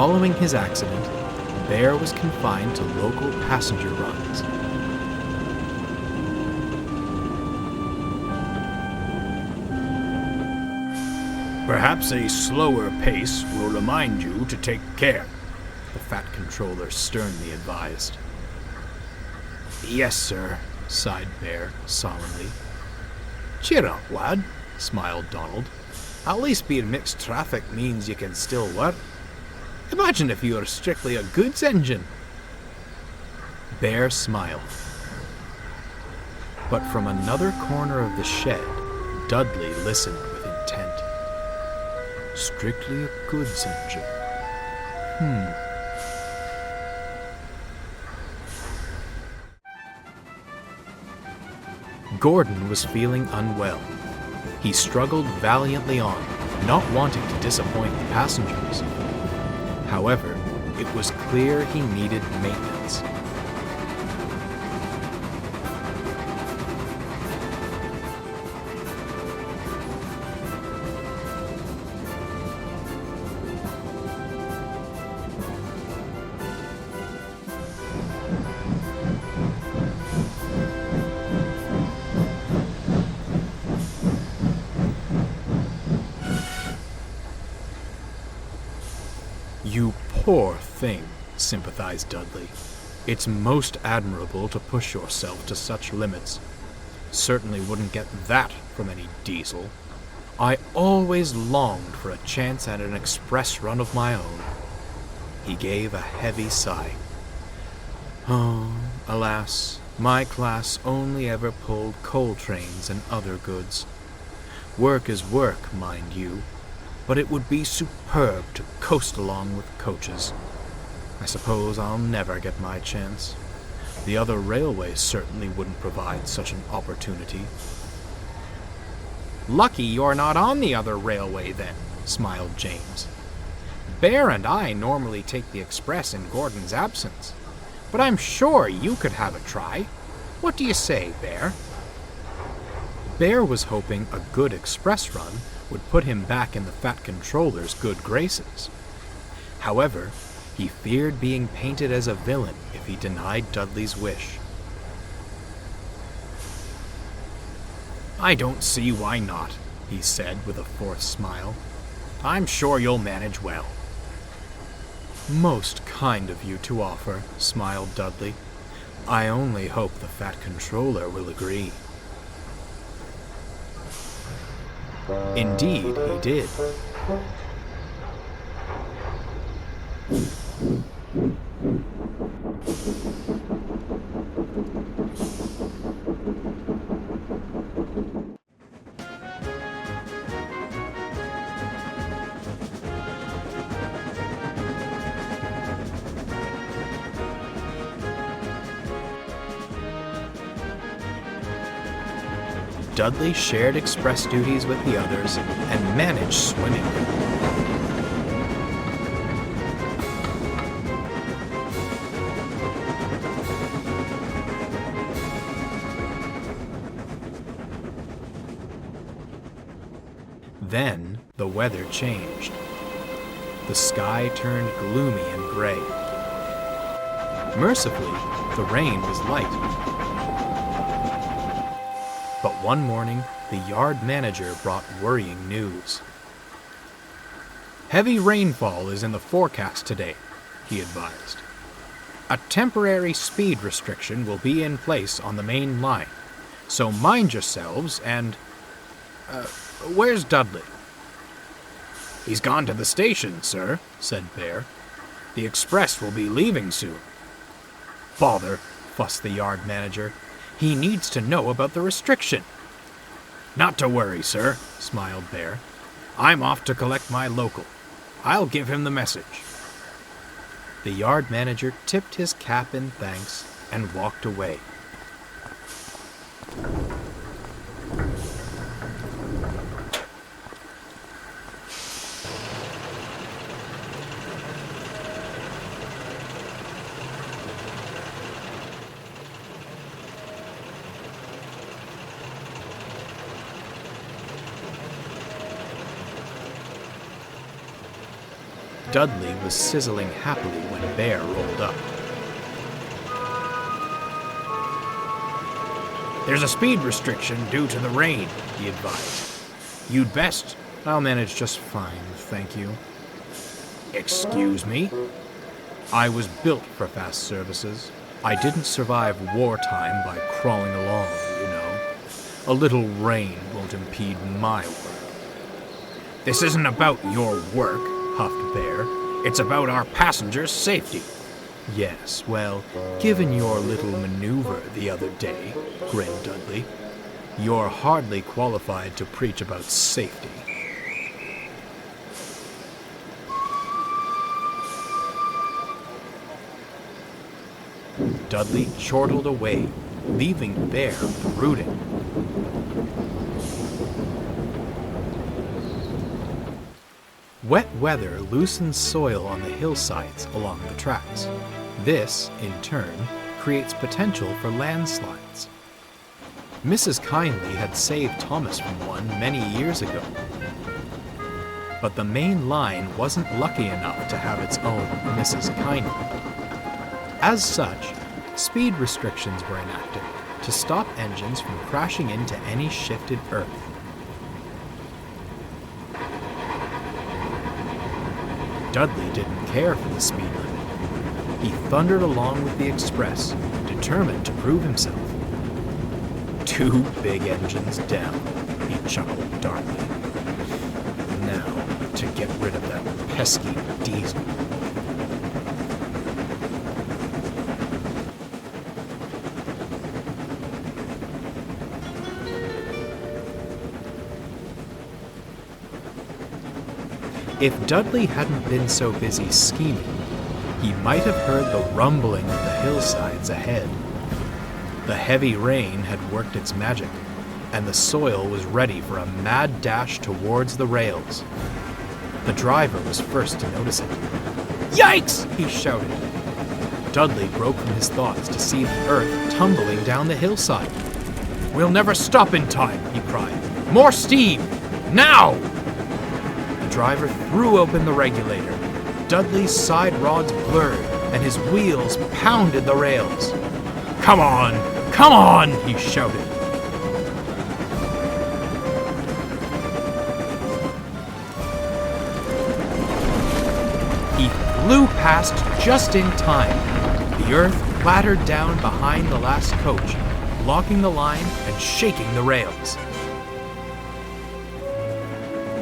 Following his accident, Bear was confined to local passenger runs. Perhaps a slower pace will remind you to take care, the Fat Controller sternly advised. Yes, sir, sighed Bear solemnly. Cheer up, lad, smiled Donald. At least being mixed traffic means you can still work. Imagine if you were strictly a goods engine. Bear smiled. But from another corner of the shed, Dudley listened with intent. Strictly a goods engine. Gordon was feeling unwell. He struggled valiantly on, not wanting to disappoint the passengers. However, it was clear he needed maintenance. You poor thing, sympathized Dudley. It's most admirable to push yourself to such limits. Certainly wouldn't get that from any diesel. I always longed for a chance at an express run of my own. He gave a heavy sigh. Oh, alas, my class only ever pulled coal trains and other goods. Work is work, mind you. But it would be superb to coast along with coaches. I suppose I'll never get my chance. The other railways certainly wouldn't provide such an opportunity. Lucky you're not on the other railway then, smiled James. Bear and I normally take the express in Gordon's absence, but I'm sure you could have a try. What do you say, Bear? Bear was hoping a good express run would put him back in the Fat Controller's good graces. However, he feared being painted as a villain if he denied Dudley's wish. I don't see why not, he said with a forced smile. I'm sure you'll manage well. Most kind of you to offer, smiled Dudley. I only hope the Fat Controller will agree. Indeed, he did. Dudley shared express duties with the others and managed swimmingly. Then the weather changed. The sky turned gloomy and gray. Mercifully, the rain was light. But one morning, the yard manager brought worrying news. Heavy rainfall is in the forecast today, he advised. A temporary speed restriction will be in place on the main line, so mind yourselves and... where's Dudley? He's gone to the station, sir, said Bear. The express will be leaving soon. Bother, fussed the yard manager. He needs to know about the restriction. Not to worry, sir, smiled Bear. I'm off to collect my local. I'll give him the message. The yard manager tipped his cap in thanks and walked away. Dudley was sizzling happily when Bear rolled up. There's a speed restriction due to the rain, he advised. You'd best. I'll manage just fine, thank you. Excuse me? I was built for fast services. I didn't survive wartime by crawling along, you know. A little rain won't impede my work. This isn't about your work, huffed Bear. It's about our passengers' safety. Yes, well, given your little maneuver the other day, grinned Dudley, you're hardly qualified to preach about safety. Dudley chortled away, leaving Bear brooding. Wet weather loosens soil on the hillsides along the tracks. This, in turn, creates potential for landslides. Mrs. Kindly had saved Thomas from one many years ago. But the main line wasn't lucky enough to have its own Mrs. Kindly. As such, speed restrictions were enacted to stop engines from crashing into any shifted earth. Dudley didn't care for the speed limit. He thundered along with the express, determined to prove himself. 2 big engines down, he chuckled darkly. Now, to get rid of that pesky diesel. If Dudley hadn't been so busy scheming, he might have heard the rumbling of the hillsides ahead. The heavy rain had worked its magic, and the soil was ready for a mad dash towards the rails. The driver was first to notice it. "Yikes!" he shouted. Dudley broke from his thoughts to see the earth tumbling down the hillside. "We'll never stop in time," he cried. "More steam! Now!" The driver threw open the regulator. Dudley's side rods blurred, and his wheels pounded the rails. "Come on! Come on!" he shouted. He flew past just in time. The earth clattered down behind the last coach, blocking the line and shaking the rails.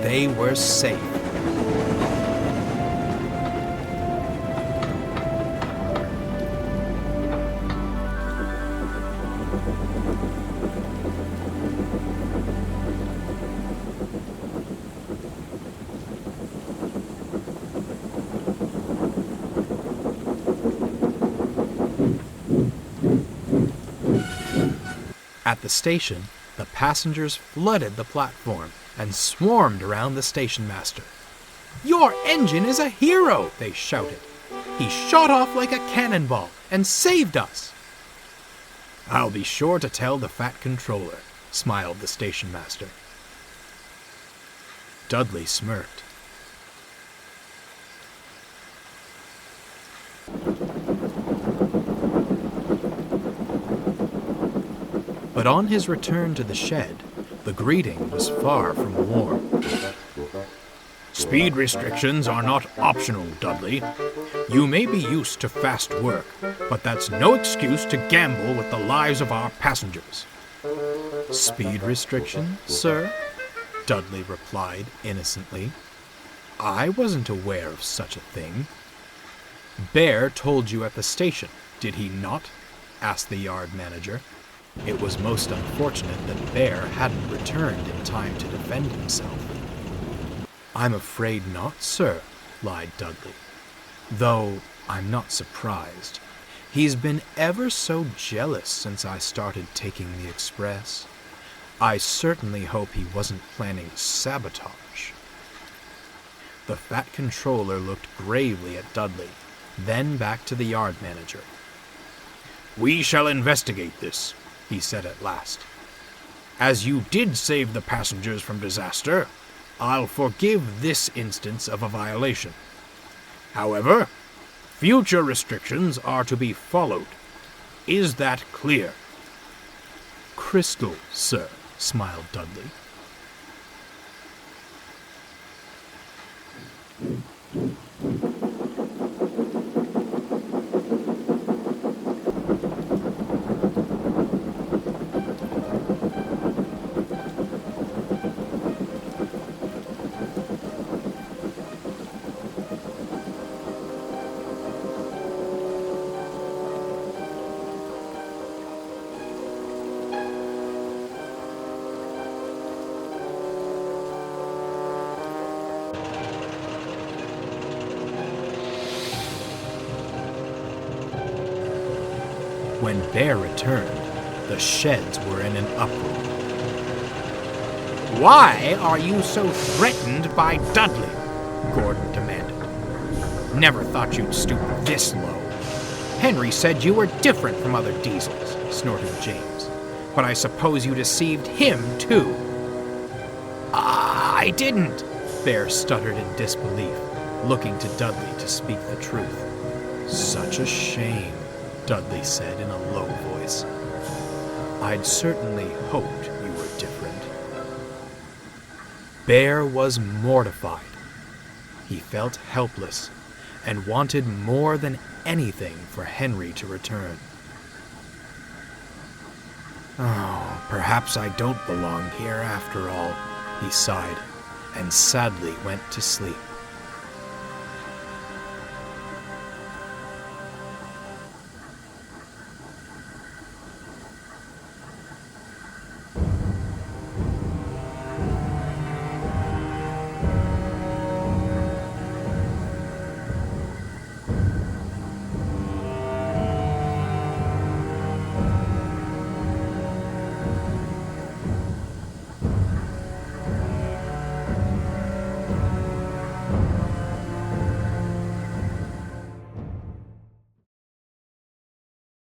They were safe. At the station, the passengers flooded the platform and swarmed around the station master. "Your engine is a hero!" they shouted. "He shot off like a cannonball and saved us!" "I'll be sure to tell the fat controller," smiled the station master. Dudley smirked. But on his return to the shed, the greeting was far from warm. "Speed restrictions are not optional, Dudley. You may be used to fast work, but that's no excuse to gamble with the lives of our passengers." "Speed restriction, sir?" Dudley replied innocently. "I wasn't aware of such a thing." "Bear told you at the station, did he not?" asked the yard manager. It was most unfortunate that Bear hadn't returned in time to defend himself. "I'm afraid not, sir," lied Dudley. "Though I'm not surprised. He's been ever so jealous since I started taking the express. I certainly hope he wasn't planning sabotage." The fat controller looked gravely at Dudley, then back to the yard manager. "We shall investigate this," he said at last. "As you did save the passengers from disaster, I'll forgive this instance of a violation. However, future restrictions are to be followed. Is that clear? Crystal, sir, smiled Dudley. When Bear returned, the sheds were in an uproar. Why are you so threatened by Dudley? Gordon demanded. Never thought you'd stoop this low. Henry said you were different from other diesels, snorted James. But I suppose you deceived him, too. I didn't, Bear stuttered in disbelief, looking to Dudley to speak the truth. Such a shame, Dudley said in a low voice. I'd certainly hoped you were different. Bear was mortified. He felt helpless and wanted more than anything for Henry to return. Oh, perhaps I don't belong here after all, he sighed, and sadly went to sleep.